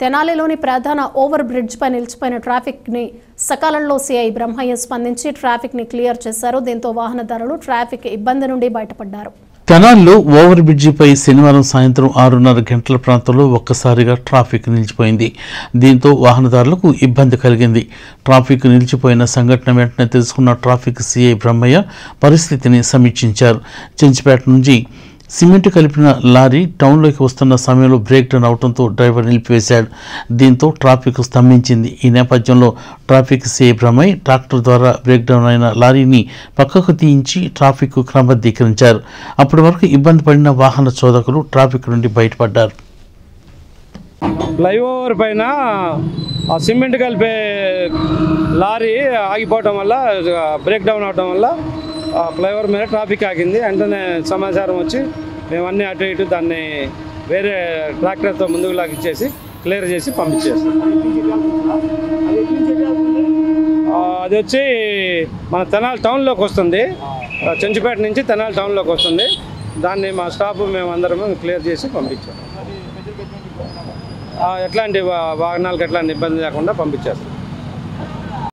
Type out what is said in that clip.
తెనాలిలోని ప్రధాన over bridge పై నిలిచిపోయిన traffic ని సకాలంలో సిఐ బ్రహ్మయ్య స్పందించి ట్రాఫిక్ ని క్లియర్ చేశారు. దీంతో వాహనదారులు ట్రాఫిక్ ఇబ్బంది నుండి బయటపడ్డారు. తెనాలిలో ఓవర్ బ్రిడ్జిపై శనివారం సాయంత్రం 6:30 గంటల ప్రాంతంలో ఒక్కసారిగా ట్రాఫిక్ నిలిచిపోయింది. దీంతో వాహనదారులకు ఇబ్బంది కలిగింది. ట్రాఫిక్ నిలిచిపోయిన సంఘటన వెంటనే తెలుసుకున్న ట్రాఫిక్ సిఐ బ్రహ్మయ్య పరిస్థితిని సమీక్షించారు. చెంచిపేట నుంచి సిమెంట్ కలిపిన లారీ టౌన్లోకి వస్తున్న సమయంలో బ్రేక్ డౌన్ అవడంతో డ్రైవర్ నిలిపివేశాడు. దీంతో ట్రాఫిక్ స్తంభించింది. ఈ నేపథ్యంలో ట్రాఫిక్ సిఐ బ్రహ్మయ్య ట్రాక్టర్ ద్వారా బ్రేక్ డౌన్ అయిన లారీని పక్కకు తీయించి ట్రాఫిక్ క్రమబద్ధీకరించారు. అప్పటి వరకు ఇబ్బంది పడిన వాహన చోదకులు ట్రాఫిక్ నుండి బయటపడ్డారు. ఫ్లైఓవర్ పైన సిమెంట్ కలిపే లారీ ఆగిపోవడం వల్ల బ్రేక్ డౌన్ అవడం వల్ల ఫ్లైఓవర్ మీద ట్రాఫిక్ ఆగింది. వెంటనే సమాచారం వచ్చి మేము అన్నీ అటు ఇటు దాన్ని వేరే ట్రాక్టర్తో ముందుకు లాగిచ్చేసి క్లియర్ చేసి పంపించేస్తాం. అది వచ్చి మన తెనాలి టౌన్లోకి వస్తుంది. చెంచుపేట నుంచి తెనాలి టౌన్లోకి వస్తుంది. దాన్ని మా స్టాఫ్ మేము అందరము క్లియర్ చేసి పంపించాం. ఎట్లాంటి వాహనాలకు ఎట్లాంటి ఇబ్బంది లేకుండా పంపించేస్తాం.